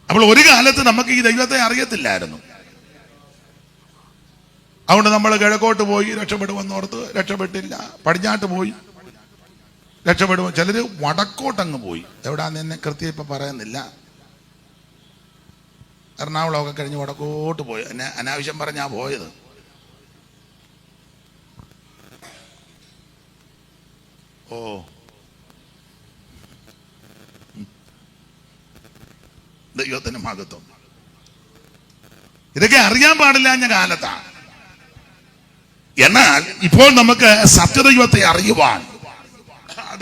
അപ്പോൾ ഒരു കാലത്ത് നമുക്ക് ഈ ദൈവത്തെ അറിയത്തില്ലായിരുന്നു. അതുകൊണ്ട് നമ്മൾ കിഴക്കോട്ട് പോയി രക്ഷപ്പെടുമെന്നോർത്ത് രക്ഷപ്പെട്ടില്ല. പടിഞ്ഞാട്ട് പോയി രക്ഷപ്പെടും. ചിലര് വടക്കോട്ടങ്ങ് പോയി. എവിടാന്ന് എന്നെ കൃത്യം ഇപ്പം പറയുന്നില്ല. എറണാകുളമൊക്കെ കഴിഞ്ഞ് വടക്കോട്ട് പോയി. എന്നെ അനാവശ്യം പറഞ്ഞാ പോയത്. ഓ ദൈവത്തിന് മഹത്വം. ഇതൊക്കെ അറിയാൻ പാടില്ലാഞ്ഞ കാലത്താണ്. എന്നാൽ ഇപ്പോൾ നമുക്ക് സത്യദൈവത്തെ അറിയുവാൻ,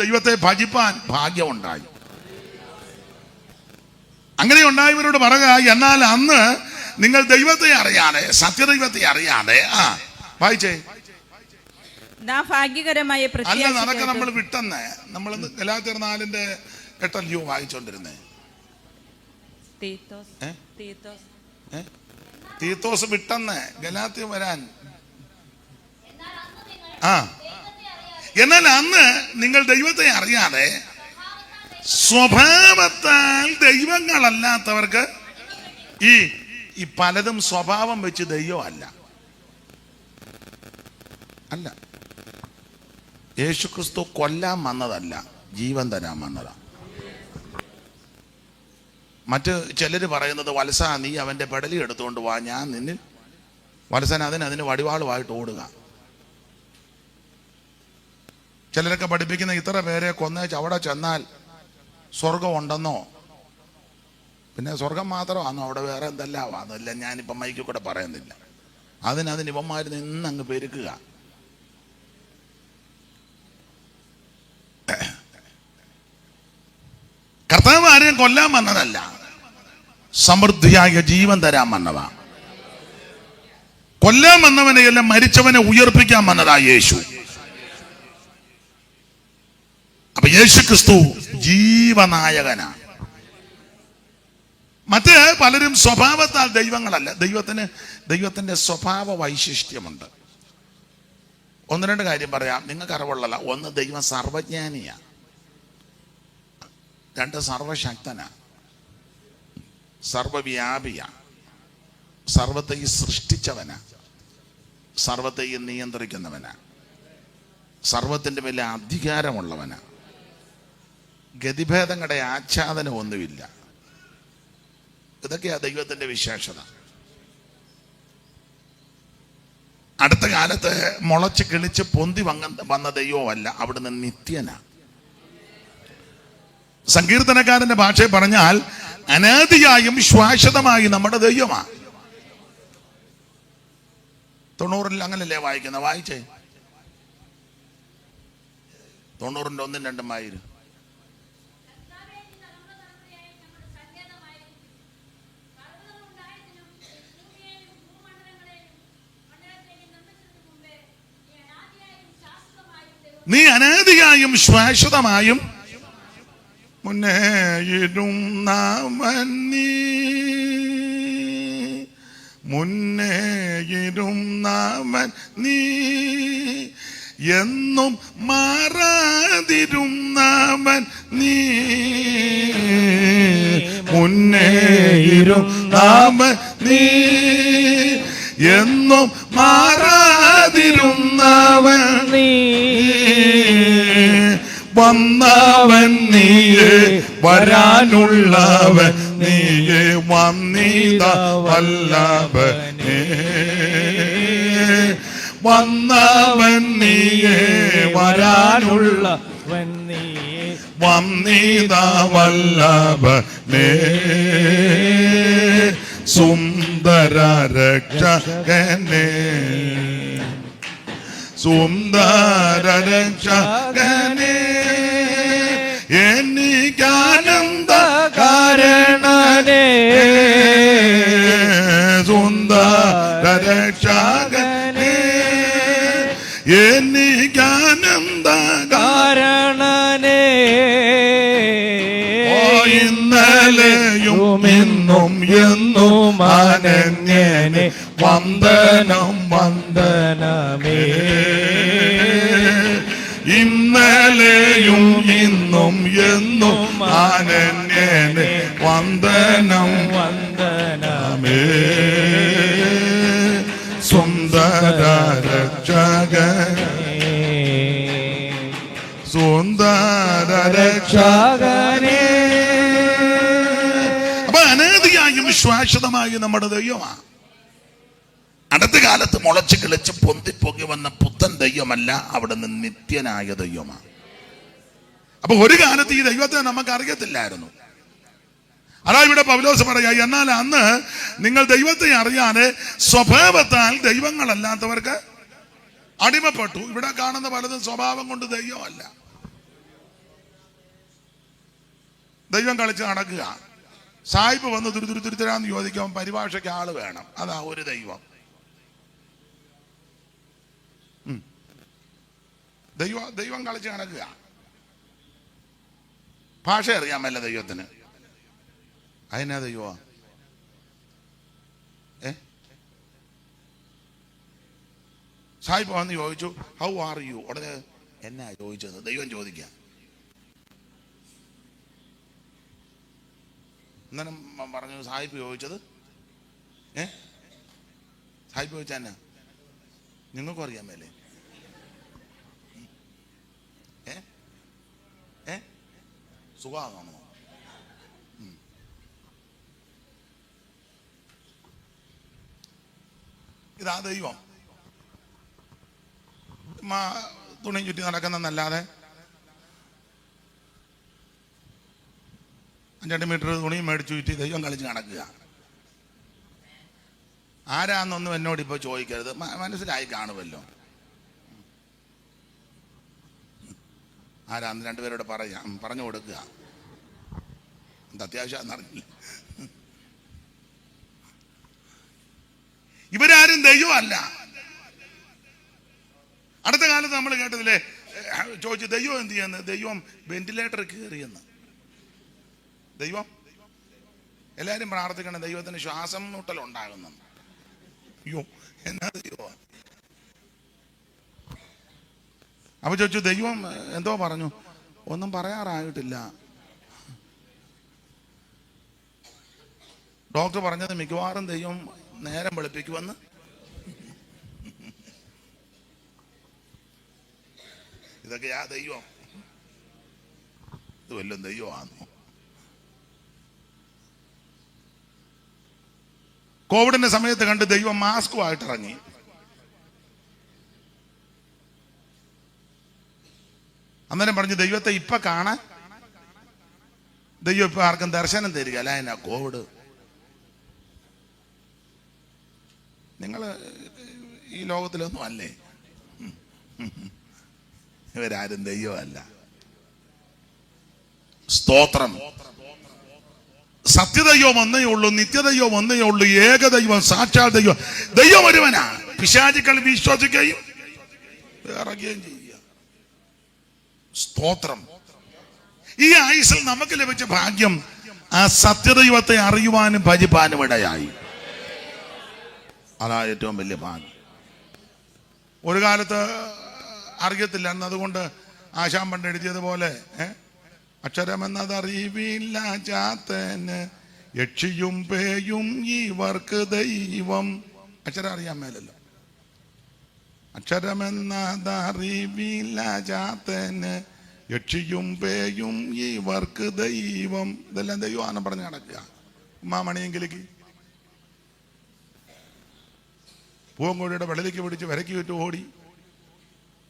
ദൈവത്തെ ഭജിപ്പാൻ ഭാഗ്യമുണ്ടായി. അങ്ങനെ ഉണ്ടായവരോട് പറയുക, എന്നാൽ അന്ന് നിങ്ങൾ ദൈവത്തെ അറിയാതെ, സത്യദൈവത്തെ അറിയാതെ വായിച്ചേ ഭാഗ്യകരമായ അല്ല നടക്ക നമ്മൾ വിട്ടെന്ന്. നമ്മൾ ഗലാത്യർ 4:8 വായിച്ചോണ്ടിരുന്നേ. തീത്തോസ് വിട്ടെന്ന് ഗലാത്യ വരാൻ. എന്നാൽ അന്ന് നിങ്ങൾ ദൈവത്തെ അറിയാതെ സ്വഭാവത്താൽ ദൈവങ്ങളല്ലാത്തവർക്ക് ഈ പലതും സ്വഭാവം വെച്ച് ദൈവമല്ല. അല്ല, യേശുക്രിസ്തു കൊല്ലാൻ വന്നതല്ല, ജീവൻ തരാൻ വന്നതാണ്. മറ്റ് ചിലർ പറയുന്നത്, വത്സ നീ അവൻ്റെ പെടലി എടുത്തുകൊണ്ട് വാ, ഞാൻ നിന്നിൽ വത്സൻ അതിന് വടിവാളുമായിട്ട് ഓടുക. ചിലരൊക്കെ പഠിപ്പിക്കുന്ന ഇത്ര പേരെ കൊന്നേച്ച് അവിടെ ചെന്നാൽ സ്വർഗം ഉണ്ടെന്നോ, പിന്നെ സ്വർഗം മാത്രമാണോ, അവിടെ വേറെ എന്തെല്ലാം അതെല്ലാം ഞാനിപ്പം മൈക്കിൽ കൂടെ പറയുന്നില്ല. അതിന് ഇവന്മാർ നിന്നങ്ങ് പെരുക്കുക. കർത്താവ് ആരെയും കൊല്ലാൻ വന്നതല്ല, സമൃദ്ധിയായ ജീവൻ തരാൻ വന്നതാ. കൊല്ലാൻ വന്നവനെയെല്ലാം മരിച്ചവനെ ഉയർപ്പിക്കാൻ വന്നതാ യേശു. അപ്പൊ യേശുക്രിസ്തു ജീവനായകനാണ്. മറ്റ് പലരും സ്വഭാവത്താൽ ദൈവങ്ങളല്ല. ദൈവത്തിന്റെ സ്വഭാവ വൈശിഷ്ട്യമുണ്ട്. 1-2 കാര്യം പറയാം, നിങ്ങൾക്ക് അറിവുള്ളല്ല. 1, ദൈവം സർവജ്ഞാനിയാ. 2, സർവശക്തനാ, സർവവ്യാപിയാ, സർവത്തെയും സൃഷ്ടിച്ചവനാ, സർവത്തെയും നിയന്ത്രിക്കുന്നവനാ, സർവത്തിന്റെ മേലെ അധികാരമുള്ളവനാ, ഗതിഭേദങ്ങളുടെ ആച്ഛാദനം ഒന്നുമില്ല. ഇതൊക്കെയാ ദൈവത്തിന്റെ വിശേഷത. അടുത്ത കാലത്ത് മുളച്ച് കിളിച്ച് പൊന്തി വന്ന ദൈവമല്ല, അവിടുന്ന് നിത്യനാ. സങ്കീർത്തനക്കാരന്റെ ഭാഷയെ പറഞ്ഞാൽ അനാദിയായും ശാശ്വതമായി നമ്മുടെ ദൈവമാണ്. 90 അങ്ങനല്ലേ വായിക്കുന്ന? വായിച്ചേ 90 1 2 ആയിരം. നീ അനാദിയായും ശാശ്വതമായും മുന്നേയിടും നാമൻ നീ മുന്നേയിരുന്നവൻ നീ, എന്നും മാറാതിരുന്നവൻ നീ, മുന്നേയിരുന്നവൻ നീ, എന്നും മാറാതിരുന്നവൻ നീ, വന്നവൻ നീയേ, വരാനുള്ളവൻ നീയേ, വന്നിത വല്ലഭനേ, വന്നവൻ നീയേ, വരാനുള്ളവൻ നീയേ, വന്നിത വല്ലഭനേ, സുന്ദര രക്ഷകനേ, സുന്ദര രക്ഷകനേ, എനിക്കാനന്ദ കാരണനേ, സുന്ദര രക്ഷകനേ, എനിക്കാനന്ദ കാരണനേ, ഓ ഇന്നലെയും ഇന്നും എന്നും അനന്യനെ, വന്ദനം വന്ദനമേ, ഇന്നലെയും ഇന്നും എന്നും അനന്യനെ, വന്ദനം വന്ദനമേ, സുന്ദര രക്ഷകനേ, സുന്ദര രക്ഷകനേ. അപ്പൊ അനേതിയായും ശാശ്വതമായി നമ്മുടെ ദൈവമാണ്. അടുത്ത കാലത്ത് മുളച്ച് കിളിച്ച് പൊന്തിപ്പൊങ്ങി വന്ന പുത്തൻ ദൈവമല്ല, അവിടുന്ന് നിത്യനായ ദൈവമാണ്. അപ്പൊ ഒരു കാലത്ത് ഈ ദൈവത്തെ നമുക്ക് അറിയത്തില്ലായിരുന്നു. അതാ ഇവിടെ പൗലോസ് പറയാ, എന്നാൽ അന്ന് നിങ്ങൾ ദൈവത്തെ അറിയാതെ സ്വഭാവത്താൽ ദൈവങ്ങളല്ലാത്തവർക്ക് അടിമപ്പെട്ടു. ഇവിടെ കാണുന്ന പലതും സ്വഭാവം കൊണ്ട് ദൈവമല്ല. ദൈവം കളിച്ച് നടക്കുക. സായിപ്പ് വന്ന് തുരുതുരാന്ന് ചോദിക്കാൻ പരിഭാഷയ്ക്ക് ആള് വേണം. അതാ ഒരു ദൈവം. ദൈവം കളിച്ച് നടക്കുക. ഭാഷ അറിയാമല്ല ദൈവത്തിന്. അതിനാ ദൈവമാ? സായിപ്പ് വന്ന് ചോദിച്ചു, ഹൗ ആർ യു? ഉടനെ എന്നാ ചോദിച്ചത്? ദൈവം ചോദിക്കാം. എന്നാലും പറഞ്ഞു സായിപ്പ് ചോദിച്ചത്. സായിപ്പ് ചോദിച്ചാ എന്നാ? നിങ്ങൾക്കും അറിയാമല്ലേ? സുഖമാണോ? ഇതാ ദൈവം. തുണി ചുറ്റി നടക്കുന്നല്ലാതെ 5 മീറ്റർ തുണിയും മേടിച്ചു ചുറ്റി ദൈവം കളിച്ച് നടക്കുക. ആരാന്നൊന്നും എന്നോട് ഇപ്പൊ ചോദിക്കരുത്, മനസ്സിലായി കാണുമല്ലോ. ആരാന്ന് രണ്ടുപേരോട് പറഞ്ഞു കൊടുക്കുക. എന്താ അത്യാവശ്യം അറിയില്ല. ഇവരാരും ദൈവമല്ല. അടുത്ത കാലത്ത് നമ്മൾ കേട്ടതില്ലേ, ചോദിച്ചു ദൈവം എന്ത് ചെയ്യുന്നു? ദൈവം വെന്റിലേറ്റർ കയറിയെന്ന്. ദൈവം എല്ലാരും പ്രാർത്ഥിക്കണം ദൈവത്തിന് ശ്വാസം മുട്ടലുണ്ടാകുന്നു. അയ്യോ എന്നാ ദൈവം? അപ്പൊ ചോദിച്ചു ദൈവം എന്തോ പറഞ്ഞു? ഒന്നും പറയാറായിട്ടില്ല. ഡോക്ടർ പറഞ്ഞത് മിക്കവാറും ദൈവം നേരം വെളുപ്പിക്കുമെന്ന്. ഇതൊക്കെയാ ദൈവം? ഇത് വല്ലതും ദൈവമാണോ? കോവിഡിന്റെ സമയത്ത് കണ്ട് ദൈവം മാസ്കുമായിട്ട് ഇറങ്ങി. അന്നേരം പറഞ്ഞു ദൈവത്തെ ഇപ്പൊ കാണാൻ. ദൈവം ഇപ്പൊ ആർക്കും ദർശനം തരിക അല്ല. എന്നാ കോവിഡ്? നിങ്ങൾ ഈ ലോകത്തിലൊന്നും അല്ലേ? ഇവരാരും ദൈവമല്ല. സ്തോത്രം. സത്യദൈവം ഒന്നേ ഉള്ളൂ, നിത്യദൈവം ഒന്നേ ഉള്ളൂ, ഏകദൈവം, സാക്ഷാൽ ദൈവം. ദൈവം ഒരുവനാണ്. പിശാചുക്കൾ വിശ്വസിക്കുകയും ഇറങ്ങുകയും ചെയ്യുക. സ്തോത്രം. ഈ ആയുസ്സിൽ നമുക്ക് ലഭിച്ച ഭാഗ്യം ആ സത്യദൈവത്തെ അറിയുവാനും ഭജിപ്പാനും ഇടയായി. അതാ ഏറ്റവും വലിയ ഭാഗ്യം. ഒരു കാലത്ത് അറിയത്തില്ല എന്നതുകൊണ്ട് ആശാൻ പണ്ട് എഴുതിയതുപോലെ അക്ഷരമെന്നതറിവില്ല ചാത്തന് യക്ഷിയും പേയും ഇവർക്ക് ദൈവം. അക്ഷരം അറിയാൻ മേലല്ലോ. അക്ഷരമെന്നതറിവില്ല ചാത്തന് യക്ഷിയും പേയും ഇവർക്ക് ദൈവം. ഇതെല്ലാം ദൈവമാണെന്ന് പറഞ്ഞ് നടക്കുക. ഉമ്മാമണിയെങ്കിലേക്ക് പൂവൻകോഴിയുടെ വെള്ളലേക്ക് പിടിച്ച് വിരക്കി വിട്ട് ഓടി.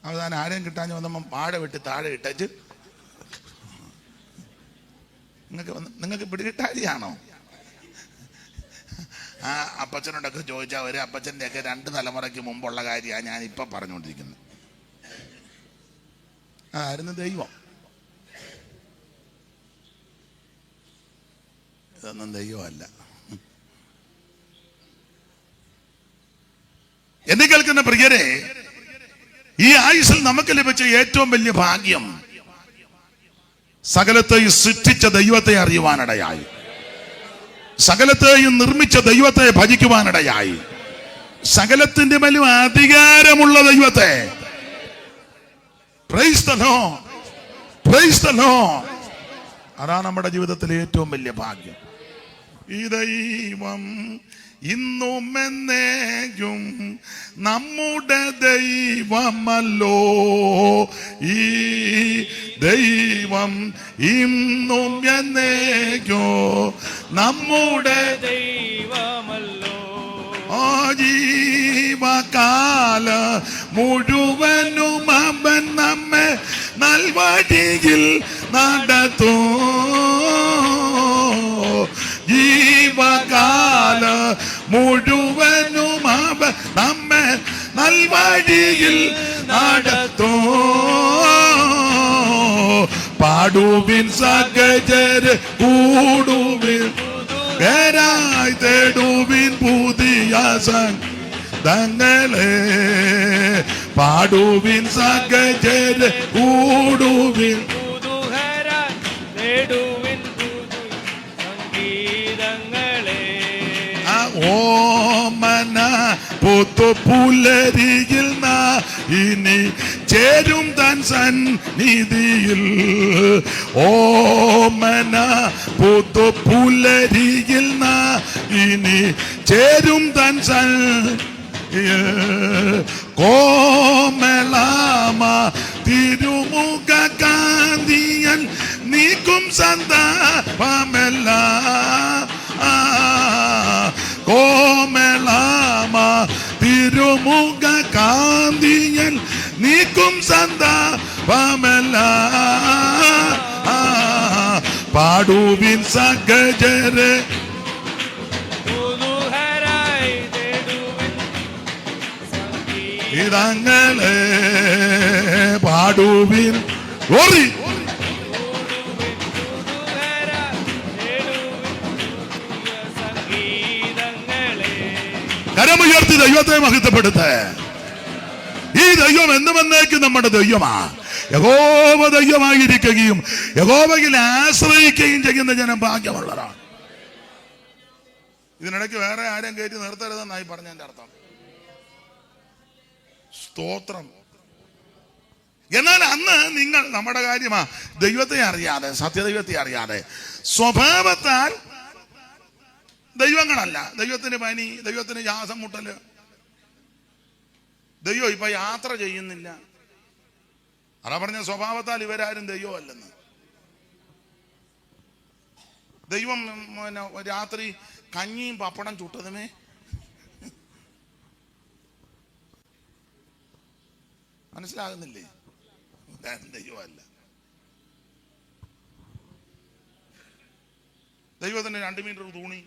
അവസാനം ആരെയും കിട്ടാഞ്ഞ് വന്നപ്പം വാഴ വെട്ടി താഴെ ഇട്ടച്ച് നിങ്ങൾക്ക് പിടികിട്ടാരിയാണോ? ആ അപ്പച്ചനോടൊക്കെ ചോദിച്ചാൽ ഒരു അപ്പച്ചൻ്റെ ഒക്കെ 2 തലമുറയ്ക്ക് മുമ്പുള്ള കാര്യമാണ് ഞാൻ ഇപ്പം പറഞ്ഞുകൊണ്ടിരിക്കുന്നത്. ആയിരുന്നു ദൈവം. ഇതൊന്നും ദൈവമല്ല. എന്നെ കേൾക്കുന്ന പ്രിയരെ, ഈ ആയുസ്സിൽ നമുക്ക് ലഭിച്ച ഏറ്റവും വലിയ ഭാഗ്യം സകലത്തെയും സൃഷ്ടിച്ച ദൈവത്തെ അറിയുവാനിടയായി, സകലത്തെയും നിർമ്മിച്ച ദൈവത്തെ ഭജിക്കുവാനിടയായി, സകലത്തിന്റെ മേലും അധികാരമുള്ള ദൈവത്തെ. Praise the Lord, praise the Lord. അതാണ് നമ്മുടെ ജീവിതത്തിലെ ഏറ്റവും വലിയ ഭാഗ്യം. ഈ ദൈവം ഇന്നും എന്നേക്കും നമ്മുടെ ദൈവമല്ലോ. ഈ ദൈവം ഇന്നും എന്നേക്കും നമ്മുടെ ദൈവമല്ലോ. ആ ജീവകാല മുഴുവനും അവൻ നമ്മെ നൽവഴിയിൽ നടത്തും. ജീവകാല മുഴുവനും അവൻ നമ്മെ നൽവഴിയിൽ നടത്തും. പാടുവിൻ സകലരെ കൂടുവിൻ, പേരായി തേടുവിൻ പുതിയ സംഗീതങ്ങളെ. പാടുവിൻ സകലരെ കൂടുവിൻ, ഓമന പുലരിയിൽ ഇനി ചേരും തൻ സന്നിധിയിൽ. ഓമന പുലരിയിൽ ഇനി ചേരും തൻ കോമളാമ തിരുമുഖ കാന്തിയൻ നീക്കും സന്താപമല്ല. കോമളാമ തിരുമുഖ കാന്തിയൻ നീക്കും സന്താപമല്ല. പാടുവിൻ സകലരെ ഇതങ്ങളെ. പാടുവിൻ ഓറി കരമുയർത്തി ദൈവത്തെ മഹത്വപ്പെടുത്ത. ഈ ദൈവം എന്നും എന്നേക്കും നമ്മുടെ ദൈവമാ. യഹോവ ദൈവമായിരിക്കുകയും യഹോവയിൽ ആശ്രയിക്കുകയും ചെയ്യുന്ന ജനം ഭാഗ്യമുള്ളതാണ്. ഇതിനിടയ്ക്ക് വേറെ ആരെയും കയറ്റി നിർത്തരുതെന്നായി പറഞ്ഞതിന്റെ അർത്ഥം. സ്തോത്രം. എന്നാൽ അന്ന് നിങ്ങൾ നമ്മുടെ കാര്യമാ ദൈവത്തെ അറിയാതെ, സത്യദൈവത്തെ അറിയാതെ, സ്വഭാവത്താൽ ദൈവങ്ങളല്ല, ദൈവത്തിന് പനി, ദൈവത്തിന് ശ്വാസം മുട്ടല്, ദൈവം ഇപ്പൊ യാത്ര ചെയ്യുന്നില്ല, അതാ പറഞ്ഞ സ്വഭാവത്താൽ ഇവരാരും ദൈവമല്ലെന്ന്. ദൈവം രാത്രി കഞ്ഞിയും പപ്പടം ചുട്ടതുമേ മനസ്സിലാകുന്നില്ലേ? ദൈവമല്ല. ദൈവത്തിന് 2 മീറ്റർ തൂണി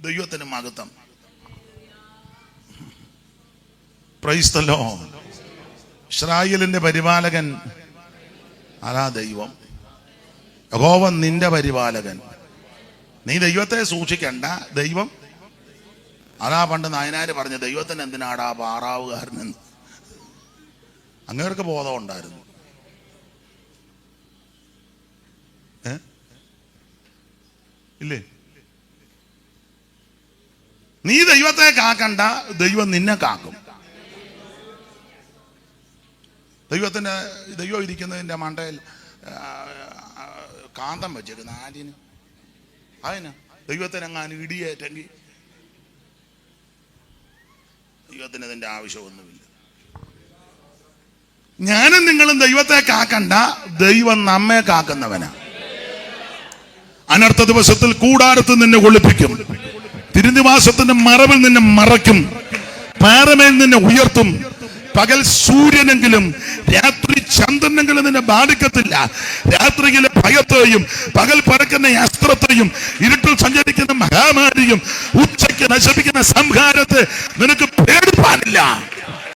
ദൈവത്തിന് മഹത്വം. Praise the Lord. ഇസ്രായേലിന്റെ പരിപാലകൻ അതാ ദൈവം. യഹോവ നിന്റെ പരിപാലകൻ. നീ ദൈവത്തെ സൂക്ഷിക്കണ്ട, ദൈവം. അതാ പണ്ട് നായനാര് പറഞ്ഞ ദൈവത്തിന് എന്തിനാടാ പാറാവുകാരനെന്ന്. അങ്ങേർക്ക് ബോധം ഉണ്ടായിരുന്നു. ഇല്ലേ? നീ ദൈവത്തെ കാക്കണ്ട, ദൈവം നിന്നെ കാക്കും. ദൈവം ഇരിക്കുന്നതിന്റെ മണ്ടയിൽ കാന്തം വെച്ചേക്കുന്ന ആര്യന് അതിന് ദൈവത്തിനെങ്ങാനും ഇടിയേറ്റെങ്കിൽ ദൈവത്തിന് അതിന്റെ ആവശ്യമൊന്നുമില്ല. ഞാനും നിങ്ങളും ദൈവത്തെ കാക്കണ്ട, ദൈവം നമ്മെ കാക്കുന്നവനാ. അനർത്ഥ ദിവസത്തിൽ കൂടാരത്ത് നിന്നെ ഒളിപ്പിക്കും, തിരുനിവാസത്തിന്റെ മറവിൽ നിന്നെ മറയ്ക്കും, പാറമേൽ നിന്നെ ഉയർത്തും. പകൽ സൂര്യനെങ്കിലും രാത്രി ചന്ദ്രനെങ്കിലും നിന്നെ ബാധിക്കത്തില്ല. രാത്രിയിലെ ഭയത്തെയും പകൽ പറക്കുന്ന അസ്ത്രത്തെയും ഇരുട്ടിൽ സഞ്ചരിക്കുന്ന മഹാമാരിയും ഉച്ചയ്ക്ക് നശിപ്പിക്കുന്ന സംഹാരത്തെ നിനക്ക് പേടിപ്പാനില്ല.